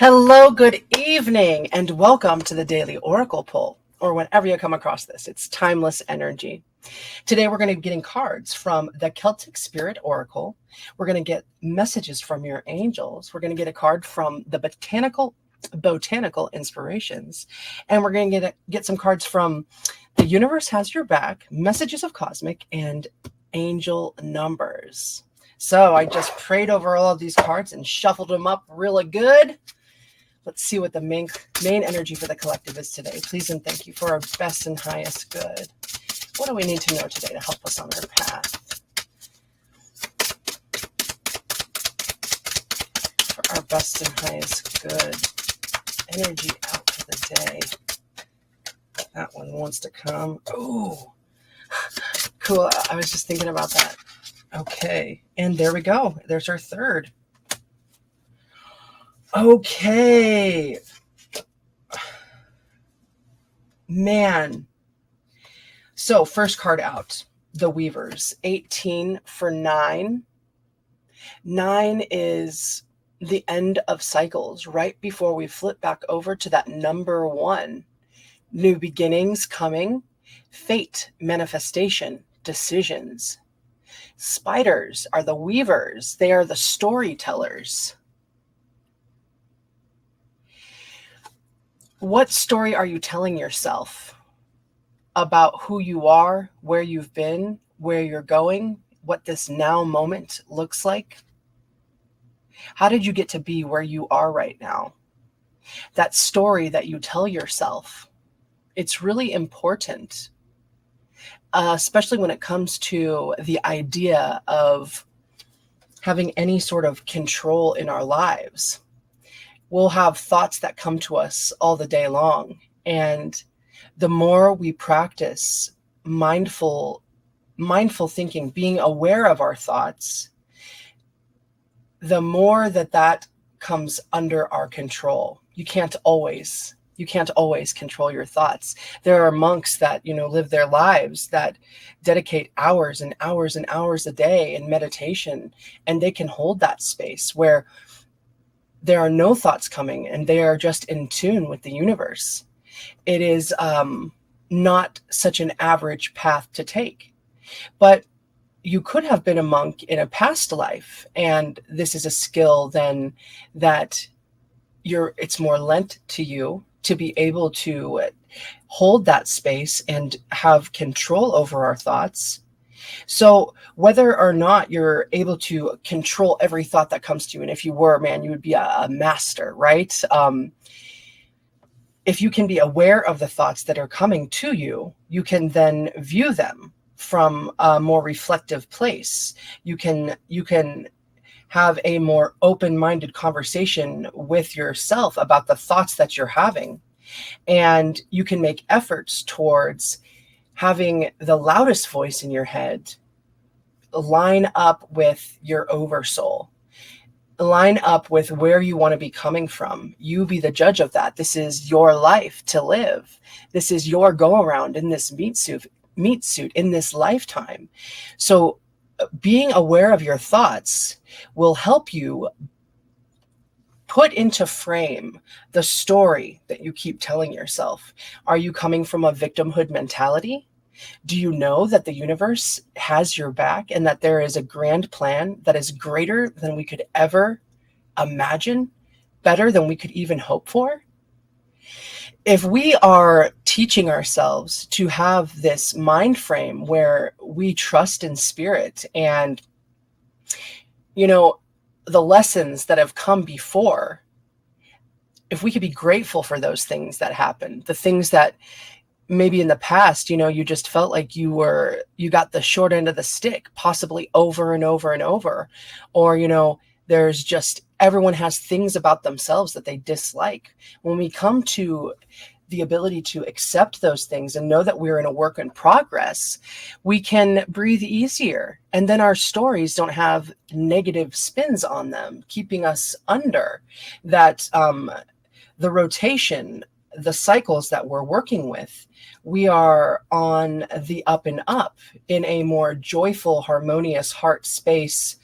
Hello, good evening, and welcome to the Daily Oracle Pull, or whenever you come across this. It's timeless energy. Today, we're going to be getting cards from the Celtic Spirit Oracle. We're going to get messages from your angels. We're going to get a card from the Botanical Inspirations, and we're going to get some cards from The Universe Has Your Back, Messages of Cosmic, and Angel Numbers. So I just prayed over all of these cards and shuffled them up really good. Let's see what the main energy for the collective is today. Please and thank you for our best and highest good. What do we need to know today to help us on our path? For our best and highest good. Energy out for the day. That one wants to come. Oh, cool. I was just thinking about that. Okay. And there we go. There's our third. Okay. Man. So first card out, the Weavers, 18 for 9. 9 is the end of cycles, right before we flip back over to that number 1. New beginnings coming, fate, manifestation, decisions. Spiders are the weavers. They are the storytellers. What story are you telling yourself about who you are, where you've been, where you're going, what this now moment looks like? How did you get to be where you are right now? That story that you tell yourself, it's really important, especially when it comes to the idea of having any sort of control in our lives. We'll have thoughts that come to us all the day long. And the more we practice mindful thinking, being aware of our thoughts, the more that comes under our control. You can't always control your thoughts. There are monks that, live their lives that dedicate hours and hours and hours a day in meditation, and they can hold that space where there are no thoughts coming and they are just in tune with the universe. It is not such an average path to take, but you could have been a monk in a past life, and this is a skill then that it's more lent to you to be able to hold that space and have control over our thoughts. So whether or not you're able to control every thought that comes to you, and if you were, man, you would be a master, right? If you can be aware of the thoughts that are coming to you, you can then view them from a more reflective place. You can have a more open-minded conversation with yourself about the thoughts that you're having. And you can make efforts towards having the loudest voice in your head line up with your oversoul, line up with where you want to be coming from. You be the judge of that. This is your life to live. This is your go around in this meat suit in this lifetime. So being aware of your thoughts will help you put into frame the story that you keep telling yourself. Are you coming from a victimhood mentality? Do you know that the universe has your back and that there is a grand plan that is greater than we could ever imagine, better than we could even hope for? If we are teaching ourselves to have this mind frame where we trust in spirit and, the lessons that have come before, if we could be grateful for those things that happened, the things that maybe in the past, you just felt like you got the short end of the stick, possibly over and over and over, or, there's just, everyone has things about themselves that they dislike. When we come to the ability to accept those things and know that we're in a work in progress, we can breathe easier. And then our stories don't have negative spins on them, keeping us under that, the rotation, the cycles that we're working with. We are on the up and up in a more joyful, harmonious heart space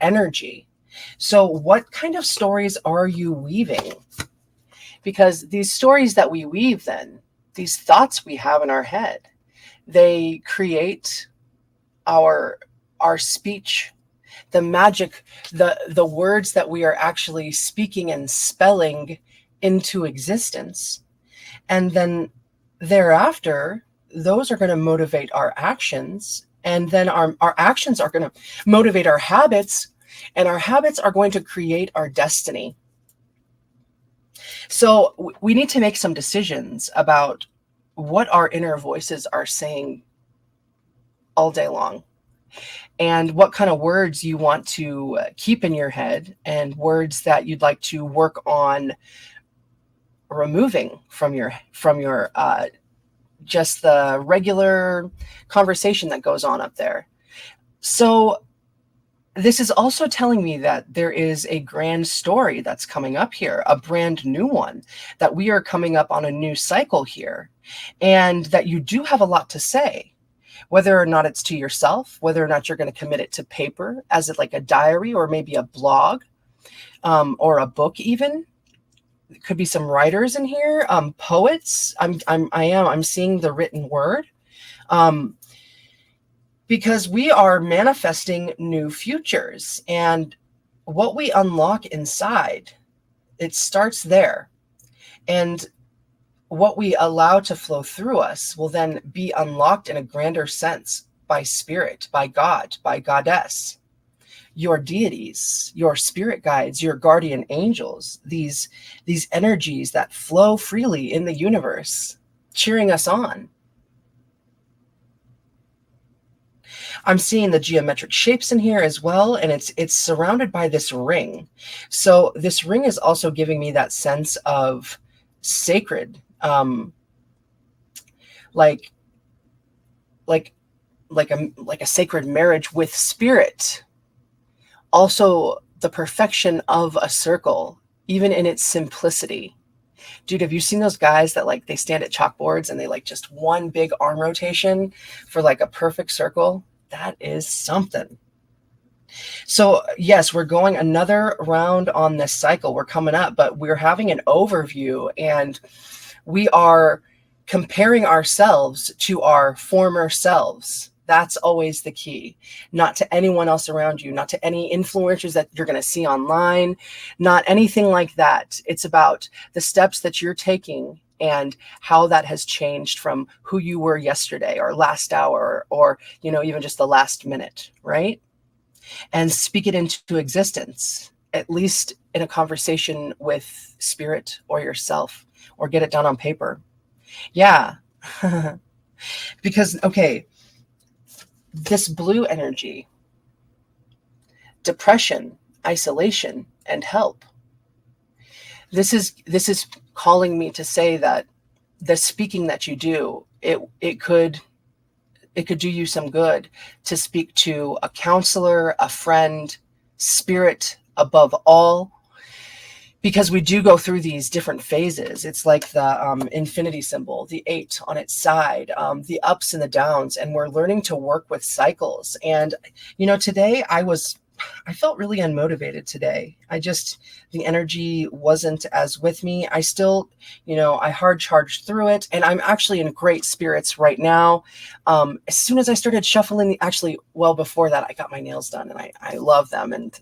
energy. So what kind of stories are you weaving? because these stories that we weave, then these thoughts we have in our head, they create our speech, the magic, the words that we are actually speaking and spelling into existence. And then thereafter, those are going to motivate our actions, and then our actions are going to motivate our habits, and our habits are going to create our destiny. So we need to make some decisions about what our inner voices are saying all day long, and what kind of words you want to keep in your head, and words that you'd like to work on removing from your just the regular conversation that goes on up there. So this is also telling me that there is a grand story that's coming up here, a brand new one, that we are coming up on a new cycle here, and that you do have a lot to say, whether or not it's to yourself, whether or not you're going to commit it to paper as it like a diary, or maybe a blog, or a book even. It could be some writers in here, poets. I'm seeing the written word. Because we are manifesting new futures, and what we unlock inside, it starts there. And what we allow to flow through us will then be unlocked in a grander sense by spirit, by God, by goddess, your deities, your spirit guides, your guardian angels, these energies that flow freely in the universe, cheering us on. I'm seeing the geometric shapes in here as well, and it's surrounded by this ring. So this ring is also giving me that sense of sacred, like a sacred marriage with spirit. Also, the perfection of a circle, even in its simplicity. Dude, have you seen those guys that like they stand at chalkboards and they like just one big arm rotation for like a perfect circle? That is something. So yes, we're going another round on this cycle. We're coming up, but we're having an overview, and we are comparing ourselves to our former selves. That's always the key. Not to anyone else around you, not to any influencers that you're going to see online, not anything like that. It's about the steps that you're taking and how that has changed from who you were yesterday or last hour, or, even just the last minute, right? And speak it into existence, at least in a conversation with spirit or yourself, or get it down on paper. Yeah. Because, okay, this blue energy, depression, isolation, and help. This is calling me to say that the speaking that you do, it could do you some good to speak to a counselor, a friend, spirit above all, because we do go through these different phases. It's like the infinity symbol, the 8 on its side, the ups and the downs, and we're learning to work with cycles. And, today I felt really unmotivated today. The energy wasn't as with me. I still, I hard charged through it, and I'm actually in great spirits right now. As soon as I started shuffling, actually, well, before that, I got my nails done, and I love them. And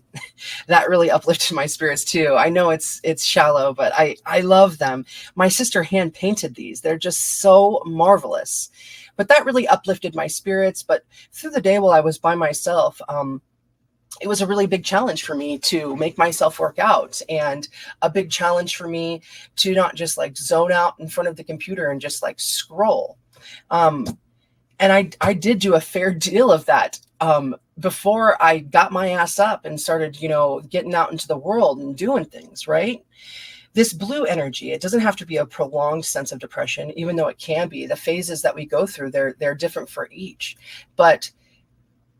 that really uplifted my spirits too. I know it's shallow, but I love them. My sister hand painted these. They're just so marvelous, but that really uplifted my spirits. But through the day while I was by myself, it was a really big challenge for me to make myself work out, and a big challenge for me to not just like zone out in front of the computer and just like scroll. And I did do a fair deal of that before I got my ass up and started, getting out into the world and doing things, right? This blue energy, it doesn't have to be a prolonged sense of depression, even though it can be. The phases that we go through, they're different for each. But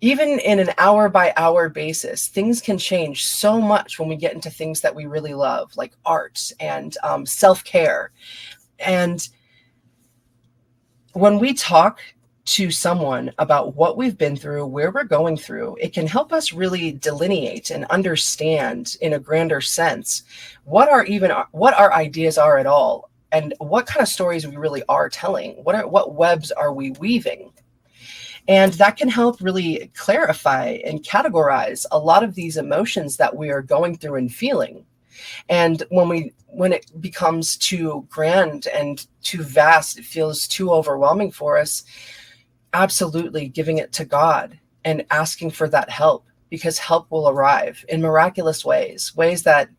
even in an hour by hour basis, things can change so much when we get into things that we really love, like art and self-care. And when we talk to someone about what we've been through, where we're going through, it can help us really delineate and understand in a grander sense what our ideas are at all, and what kind of stories we really are telling. What webs are we weaving? And that can help really clarify and categorize a lot of these emotions that we are going through and feeling. And when it becomes too grand and too vast, it feels too overwhelming for us, absolutely giving it to God and asking for that help, because help will arrive in miraculous ways that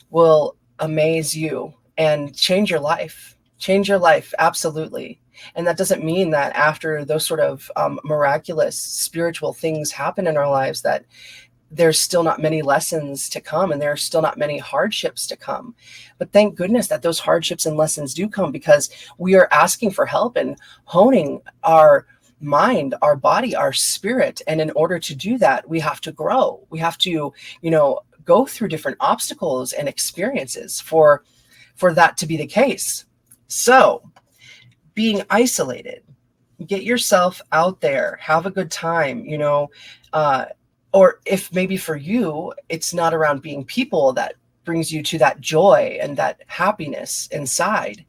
will amaze you and change your life. Change your life, absolutely. And that doesn't mean that after those sort of miraculous spiritual things happen in our lives, that there's still not many lessons to come, and there are still not many hardships to come. But thank goodness that those hardships and lessons do come, because we are asking for help and honing our mind, our body, our spirit. And in order to do that, we have to grow. We have to, go through different obstacles and experiences for that to be the case. So being isolated, get yourself out there, have a good time, or if maybe for you, it's not around being people that brings you to that joy and that happiness inside.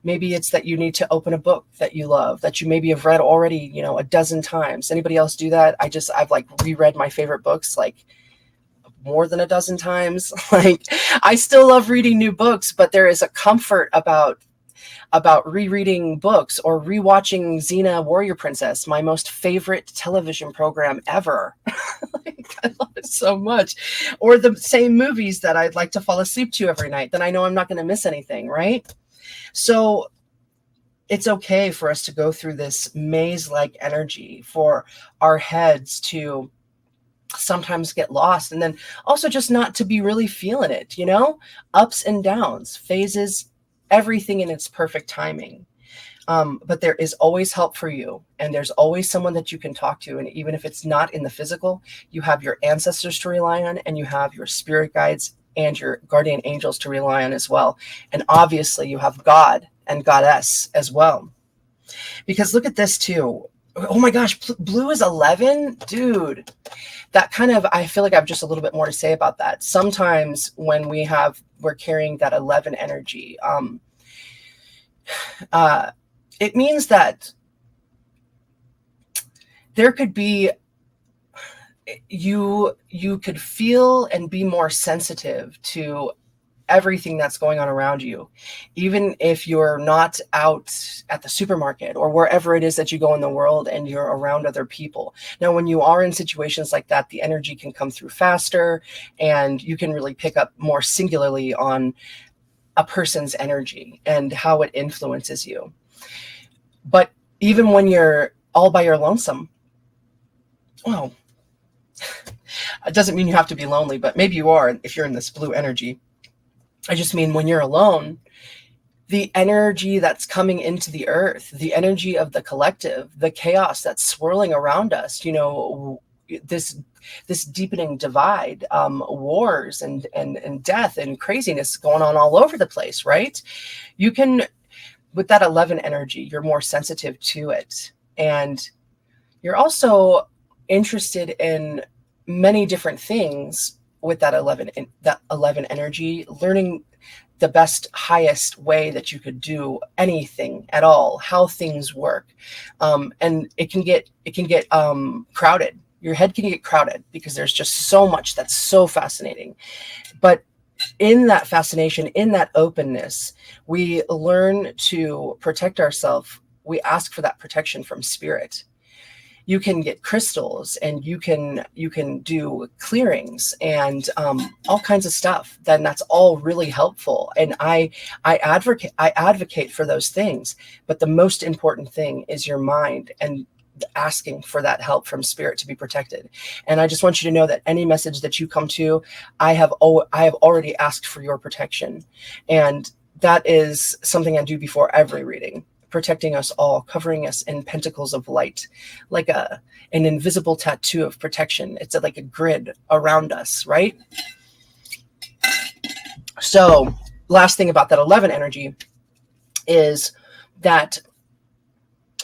Maybe it's that you need to open a book that you love, that you maybe have read already, a dozen times. Anybody else do that? I've like reread my favorite books like more than a dozen times. Like, I still love reading new books, but there is a comfort about rereading books or rewatching Xena Warrior Princess, my most favorite television program ever. Like, I love it so much. Or the same movies that I'd like to fall asleep to every night. Then I know I'm not going to miss anything, right? So it's okay for us to go through this maze-like energy, for our heads to sometimes get lost, and then also just not to be really feeling it, ups and downs, phases, everything in its perfect timing. But there is always help for you, and there's always someone that you can talk to. And even if it's not in the physical, you have your ancestors to rely on, and you have your spirit guides and your guardian angels to rely on as well. And obviously you have God and Goddess as well. Because look at this too. Oh my gosh, blue is 11, dude. That kind of, I feel like I have just a little bit more to say about that. Sometimes when we're carrying that 11 energy, it means that there could be, you could feel and be more sensitive to everything that's going on around you, even if you're not out at the supermarket or wherever it is that you go in the world and you're around other people. Now, when you are in situations like that, the energy can come through faster, and you can really pick up more singularly on a person's energy and how it influences you. But even when you're all by your lonesome, well, it doesn't mean you have to be lonely, but maybe you are if you're in this blue energy. I just mean when you're alone, the energy that's coming into the earth, the energy of the collective, the chaos that's swirling around us, this deepening divide, wars and death and craziness going on all over the place, right? You can, with that 11 energy, you're more sensitive to it. And you're also interested in many different things with that 11 energy, learning the best, highest way that you could do anything at all, how things work. And it can get crowded. Your head can get crowded because there's just so much that's so fascinating. But in that fascination, in that openness, we learn to protect ourselves. We ask for that protection from spirit. You can get crystals, and you can do clearings and all kinds of stuff. Then that's all really helpful. And I advocate for those things. But the most important thing is your mind and asking for that help from spirit to be protected. And I just want you to know that any message that you come to, I have already asked for your protection. And that is something I do before every reading. Protecting us all, covering us in pentacles of light, like an invisible tattoo of protection. It's like a grid around us, right? So last thing about that 11 energy is that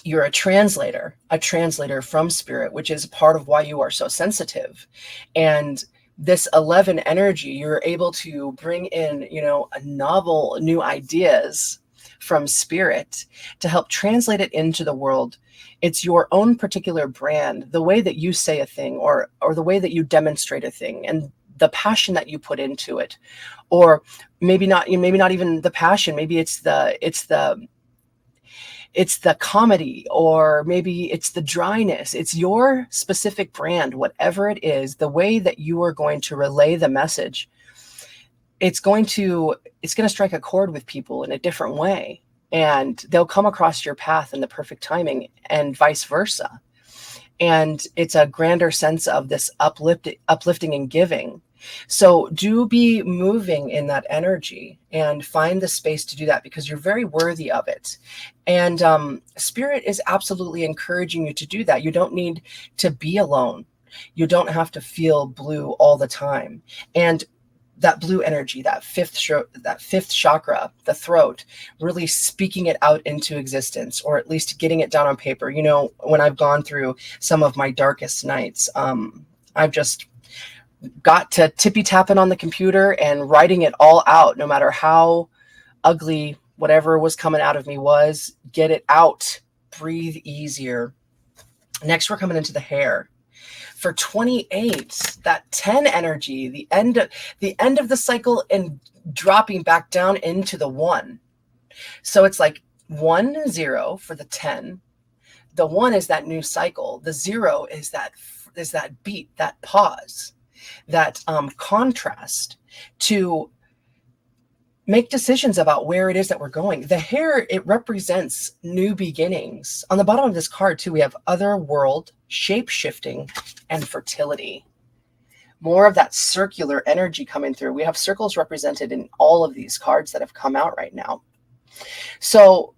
You're a translator from spirit, which is part of why you are so sensitive. And this 11 energy, you're able to bring in, a novel new ideas from spirit to help translate it into the world. It's your own particular brand, the way that you say a thing, or the way that you demonstrate a thing, and the passion that you put into it. Or maybe not even the passion. Maybe it's the comedy, or maybe it's the dryness. It's your specific brand, whatever it is, the way that you are going to relay the message. It's going to strike a chord with people in a different way, and they'll come across your path in the perfect timing, and vice versa. And it's a grander sense of this uplifting and giving. So do be moving in that energy and find the space to do that, because you're very worthy of it. And spirit is absolutely encouraging you to do that. You don't need to be alone. You don't have to feel blue all the time. And that blue energy, that fifth chakra, the throat, really speaking it out into existence, or at least getting it down on paper. When I've gone through some of my darkest nights, I've just got to tippy tapping on the computer and writing it all out, no matter how ugly whatever was coming out of me was. Get it out. Breathe easier. Next, we're coming into the hair. For 28, that 10 energy, the end of the cycle, and dropping back down into the 1. So it's like 1, 0 for the 10. The 1 is that new cycle. The 0 is that beat, that pause, that contrast to make decisions about where it is that we're going. The hair, it represents new beginnings. On the bottom of this card too, we have other world, shape-shifting, and fertility. More of that circular energy coming through. We have circles represented in all of these cards that have come out right now. So,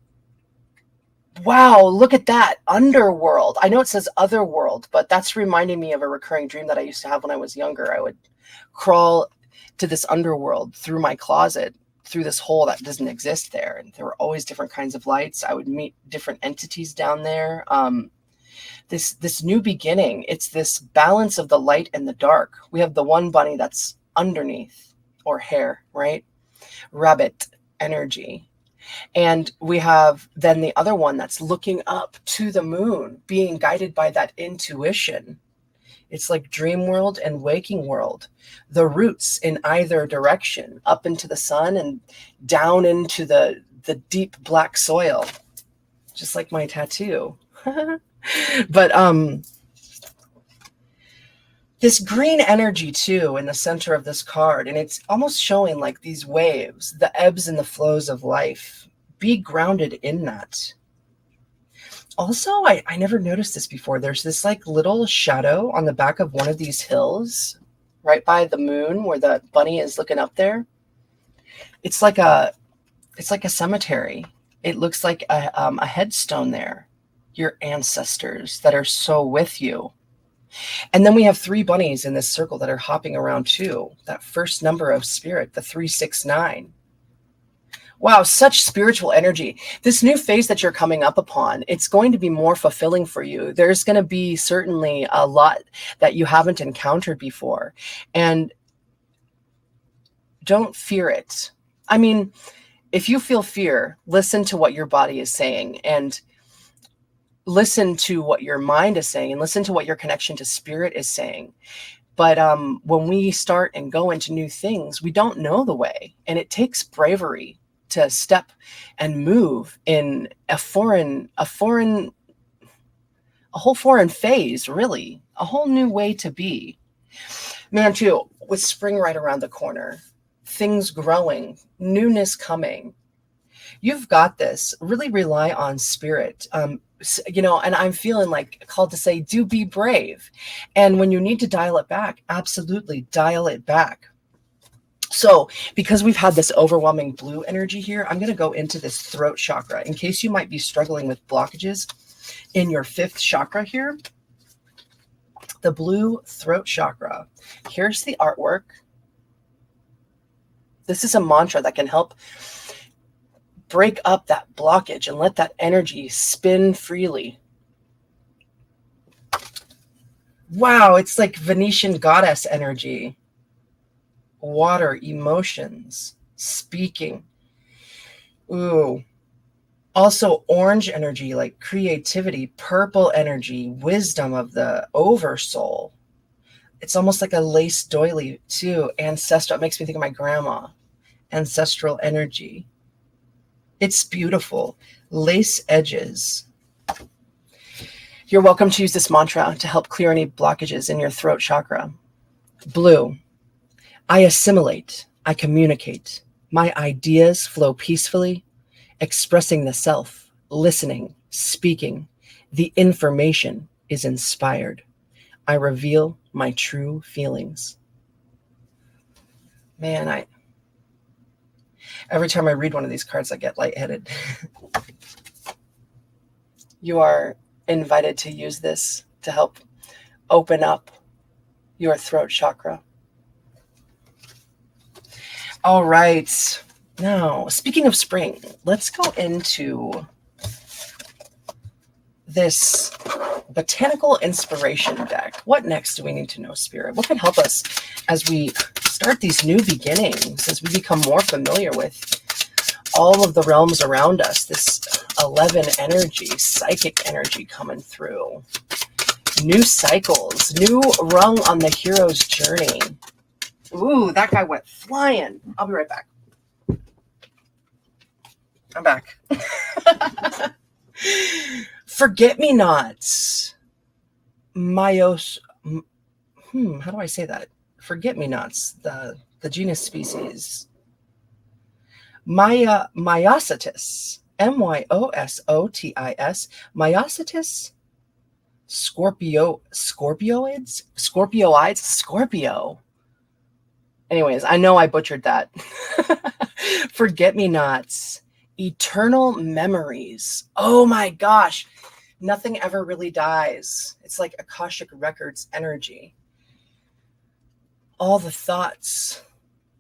wow, look at that. Underworld. I know it says otherworld, but that's reminding me of a recurring dream that I used to have when I was younger. I would crawl to this underworld through my closet, through this hole that doesn't exist there. And there were always different kinds of lights. I would meet different entities down there. This new beginning, it's this balance of the light and the dark. We have the one bunny that's underneath, or hair, right? Rabbit energy. And we have then the other one that's looking up to the moon, being guided by that intuition. It's like dream world and waking world. The roots in either direction, up into the sun and down into the deep black soil, just like my tattoo. But this green energy too in the center of this card, and it's almost showing like these waves, the ebbs and the flows of life. Be grounded in that. Also, I never noticed this before. There's this like little shadow on the back of one of these hills right by the moon where the bunny is looking up there. It's like a cemetery. It looks like a headstone there. Your ancestors that are so with you. And then we have 3 bunnies in this circle that are hopping around too. That first number of spirit, the 369. Wow, such spiritual energy. This new phase that you're coming up upon, it's going to be more fulfilling for you. There's going to be certainly a lot that you haven't encountered before. And don't fear it. I mean, if you feel fear, listen to what your body is saying, and listen to what your mind is saying, and listen to what your connection to spirit is saying. But when we start and go into new things, we don't know the way. And it takes bravery to step and move in a whole foreign phase, really. A whole new way to be. Man, too, with spring right around the corner, things growing, newness coming. You've got this. Really rely on spirit. And I'm feeling like called to say, do be brave. And when you need to dial it back, absolutely dial it back. So because we've had this overwhelming blue energy here, I'm going to go into this throat chakra in case you might be struggling with blockages in your 5th chakra here. The blue throat chakra. Here's the artwork. This is a mantra that can help break up that blockage and let that energy spin freely. Wow, it's like Venetian goddess energy. Water, emotions, speaking. Ooh. Also orange energy, like creativity, purple energy, wisdom of the oversoul. It's almost like a lace doily too. Ancestral. It makes me think of my grandma. Ancestral energy. It's beautiful. Lace edges. You're welcome to use this mantra to help clear any blockages in your throat chakra. Blue. I assimilate. I communicate. My ideas flow peacefully, expressing the self, listening, speaking. The information is inspired. I reveal my true feelings. Man, every time I read one of these cards, I get lightheaded. You are invited to use this to help open up your throat chakra. All right. Now, speaking of spring, let's go into this botanical inspiration deck. What next do we need to know, Spirit? What can help us as we start these new beginnings, as we become more familiar with all of the realms around us, this 11 energy, psychic energy coming through. New cycles, new rung on the hero's journey. Ooh, that guy went flying. I'll be right back. I'm back. Forget-me-nots. How do I say that? Forget-me-nots, the genus species. Myosotis. Myosotis. Myosotis. Scorpio. Anyways, I know I butchered that. Forget-me-nots. Eternal memories. Oh my gosh. Nothing ever really dies. It's like Akashic Records energy. All the thoughts,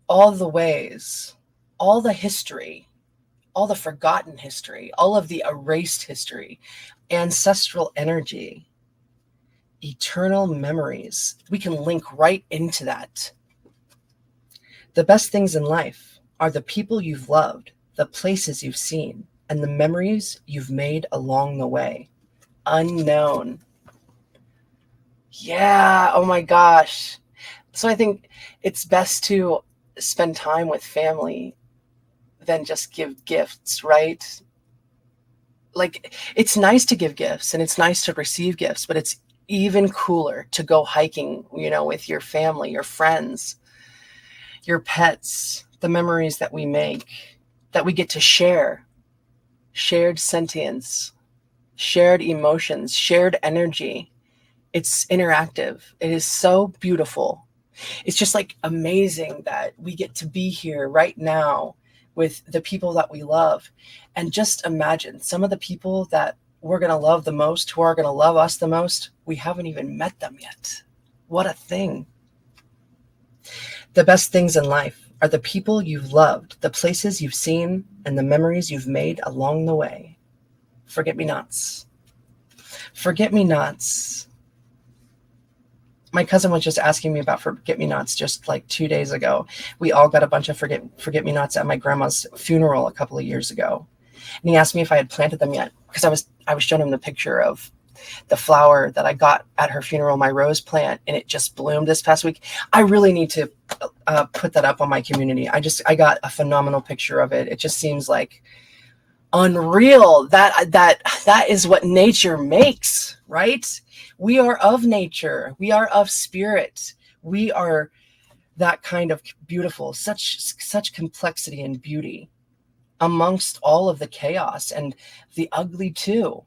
all the ways, all the history, all the forgotten history, all of the erased history, ancestral energy, eternal memories. We can link right into that. The best things in life are the people you've loved, the places you've seen, and the memories you've made along the way. Unknown. Yeah, oh my gosh. So I think it's best to spend time with family than just give gifts, right? Like, it's nice to give gifts and it's nice to receive gifts, but it's even cooler to go hiking, with your family, your friends, your pets, the memories that we make, that we get to share, shared sentience, shared emotions, shared energy. It's interactive. It is so beautiful. It's just like amazing that we get to be here right now with the people that we love. And just imagine some of the people that we're going to love the most, who are going to love us the most, we haven't even met them yet. What a thing. The best things in life are the people you've loved, the places you've seen, and the memories you've made along the way. Forget-me-nots. Forget-me-nots. My cousin was just asking me about forget-me-nots just like 2 days ago. We all got a bunch of forget-me-nots at my grandma's funeral a couple of years ago. And he asked me if I had planted them yet, because I was showing him the picture of the flower that I got at her funeral, my rose plant, and it just bloomed this past week. I really need to put that up on my community. I got a phenomenal picture of it. It just seems like unreal. That is what nature makes, right? We are of nature. We are of spirit. We are that kind of beautiful, such complexity and beauty amongst all of the chaos and the ugly too.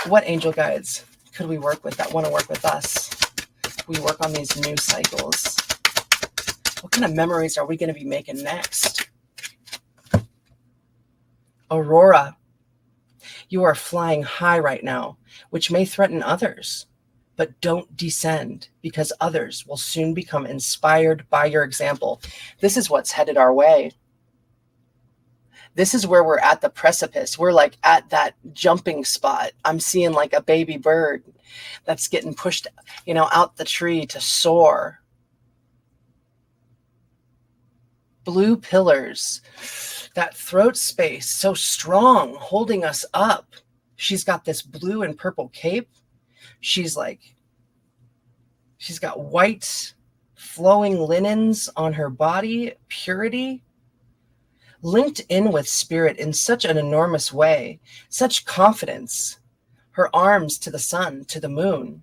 What angel guides could we work with that want to work with us? We work on these new cycles. What kind of memories are we going to be making next? Aurora, you are flying high right now, which may threaten others, but don't descend, because others will soon become inspired by your example. This is what's headed our way. This is where we're at the precipice. We're like at that jumping spot. I'm seeing like a baby bird that's getting pushed, out the tree to soar. Blue pillars, that throat space, so strong, holding us up. She's got this blue and purple cape. She's got white flowing linens on her body, purity, linked in with spirit in such an enormous way, such confidence. Her arms to the sun, to the moon,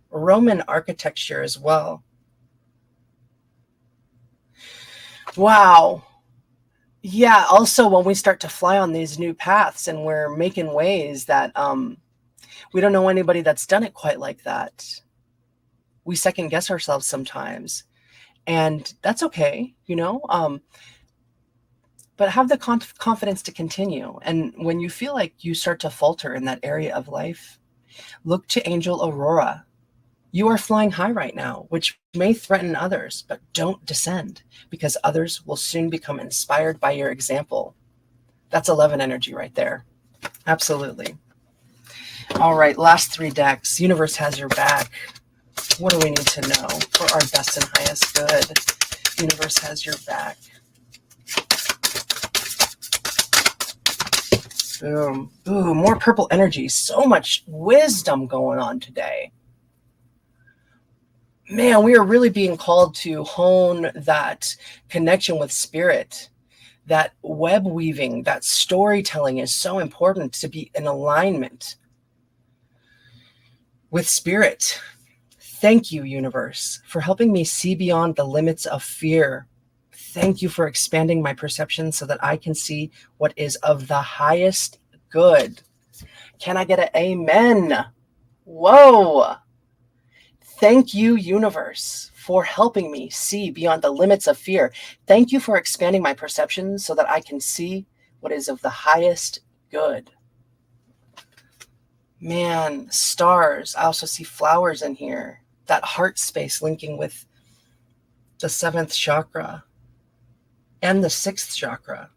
Roman architecture as well. Wow. Yeah, also when we start to fly on these new paths and we're making ways that we don't know anybody that's done it quite like that. We second guess ourselves sometimes, and that's okay, but have the confidence to continue. And when you feel like you start to falter in that area of life, look to Angel Aurora. You are flying high right now, which may threaten others, but don't descend, because others will soon become inspired by your example. That's 11 energy right there. Absolutely. All right, last 3 decks. Universe has your back. What do we need to know for our best and highest good? Universe has your back. Boom. Ooh, more purple energy. So much wisdom going on today. Man, we are really being called to hone that connection with spirit. That web weaving, that storytelling is so important, to be in alignment with spirit. Thank you, universe, for helping me see beyond the limits of fear. Thank you for expanding my perception so that I can see what is of the highest good. Can I get an amen? Whoa. Thank you, universe, for helping me see beyond the limits of fear. Thank you for expanding my perception so that I can see what is of the highest good. Man, stars. I also see flowers in here. That heart space linking with the 7th chakra and the 6th chakra.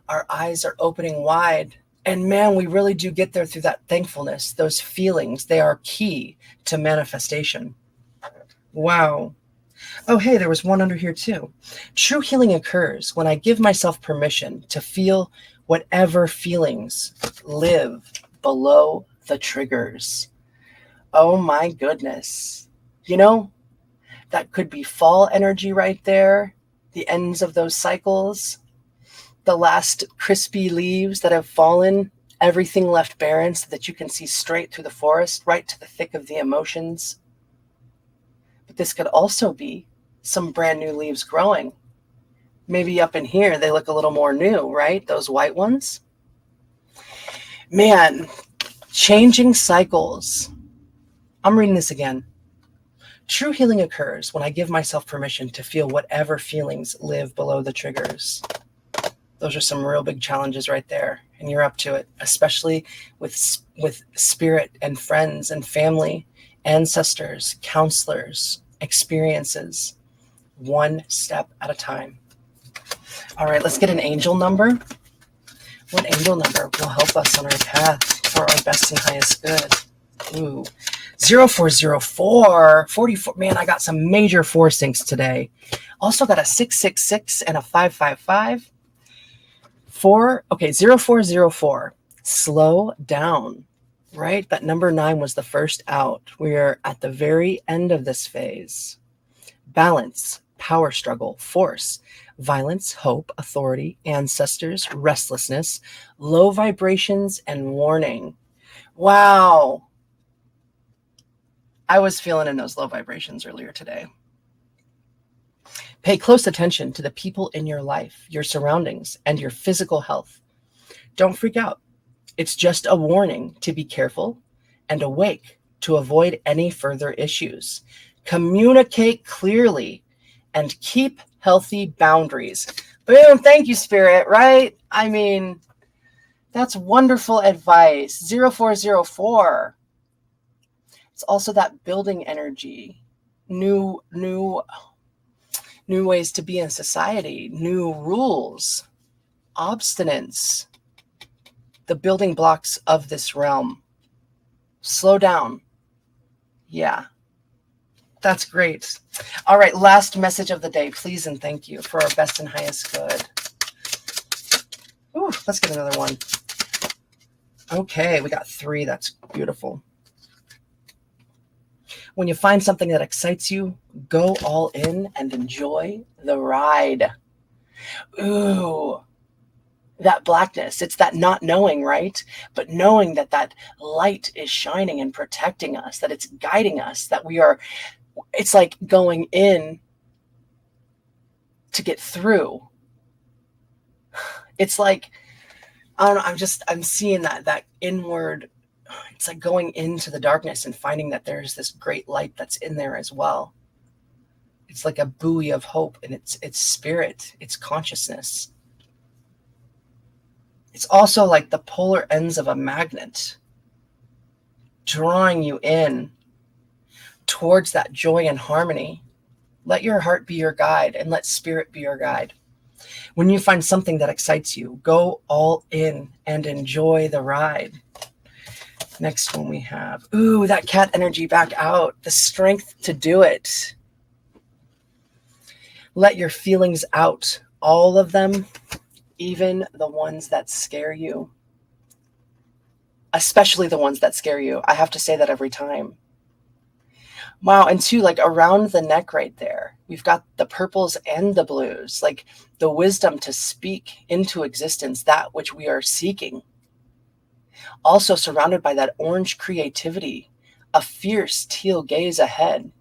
Our eyes are opening wide. And man, we really do get there through that thankfulness, those feelings. They are key to manifestation. Wow. Oh, hey, there was one under here too. True healing occurs when I give myself permission to feel whatever feelings live below the triggers. Oh my goodness. That could be fall energy right there. The ends of those cycles. The last crispy leaves that have fallen, everything left barren so that you can see straight through the forest, right to the thick of the emotions. But this could also be some brand new leaves growing. Maybe up in here, they look a little more new, right? Those white ones. Man, changing cycles. I'm reading this again. True healing occurs when I give myself permission to feel whatever feelings live below the triggers. Those are some real big challenges right there, and you're up to it, especially with spirit and friends and family, ancestors, counselors, experiences, one step at a time. All right, let's get an angel number. What angel number will help us on our path for our best and highest good? Ooh, 0404, 44. Man, I got some major 4 syncs today. Also got a 666 and a 555. 0404. Slow down, right? That number 9 was the first out. We are at the very end of this phase. Balance, power struggle, force, violence, hope, authority, ancestors, restlessness, low vibrations, and warning. Wow. I was feeling in those low vibrations earlier today. Pay close attention to the people in your life, your surroundings, and your physical health. Don't freak out. It's just a warning to be careful and awake to avoid any further issues. Communicate clearly and keep healthy boundaries. Boom. Thank you, Spirit, right? I mean, that's wonderful advice. 0404. It's also that building energy, new ways to be in society, new rules. obstinance, the building blocks of this realm. Slow down. Yeah, that's great. All right, last message of the day, please and thank you for our best and highest good. Ooh, let's get another one. Okay, we got 3. That's beautiful. When you find something that excites you, go all in and enjoy the ride. Ooh, that blackness, it's that not knowing, right? But knowing that that light is shining and protecting us, that it's guiding us, that we are, it's like going in to get through. It's like, I don't know, I'm seeing that inward, it's like going into the darkness and finding that there's this great light that's in there as well. It's like a buoy of hope, and it's spirit, it's consciousness. It's also like the polar ends of a magnet, drawing you in towards that joy and harmony. Let your heart be your guide, and let spirit be your guide. When you find something that excites you, go all in and enjoy the ride. Next one we have, ooh, that cat energy back out, the strength to do it. Let your feelings out, all of them, even the ones that scare you. Especially the ones that scare you. I have to say that every time. Wow, and 2, like around the neck right there, we've got the purples and the blues, like the wisdom to speak into existence that which we are seeking. Also surrounded by that orange creativity, a fierce teal gaze ahead,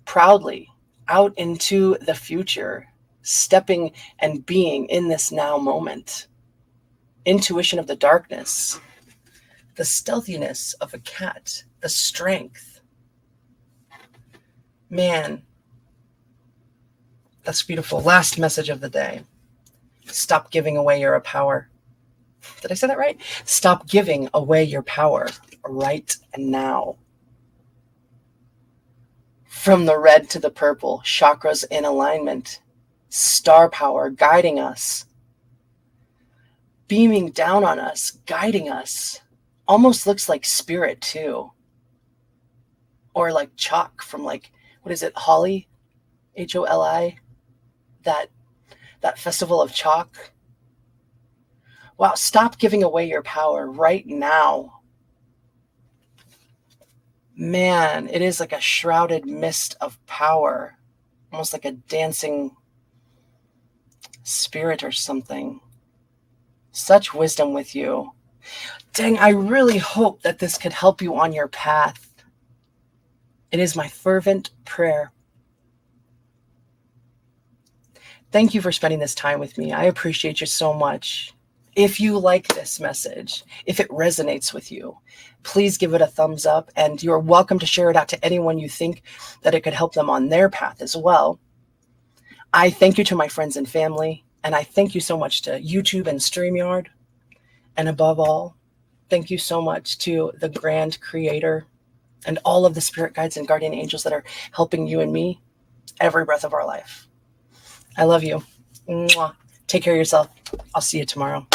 proudly out into the future, stepping and being in this now moment. Intuition of the darkness, the stealthiness of a cat, the strength. Man, that's beautiful. Last message of the day. Stop giving away your power. Did I say that right? Stop giving away your power right now. From the red to the purple, chakras in alignment, star power guiding us, beaming down on us, guiding us. Almost looks like spirit too. Or like chalk from like, what is it, Holi? Holi? That festival of chalk. Wow, stop giving away your power right now. Man, it is like a shrouded mist of power, almost like a dancing spirit or something. Such wisdom with you. Dang, I really hope that this could help you on your path. It is my fervent prayer. Thank you for spending this time with me. I appreciate you so much. If you like this message, if it resonates with you, please give it a thumbs up, and you're welcome to share it out to anyone you think that it could help them on their path as well. I thank you to my friends and family, and I thank you so much to YouTube and StreamYard. And above all, thank you so much to the grand creator and all of the spirit guides and guardian angels that are helping you and me every breath of our life. I love you. Mwah. Take care of yourself. I'll see you tomorrow.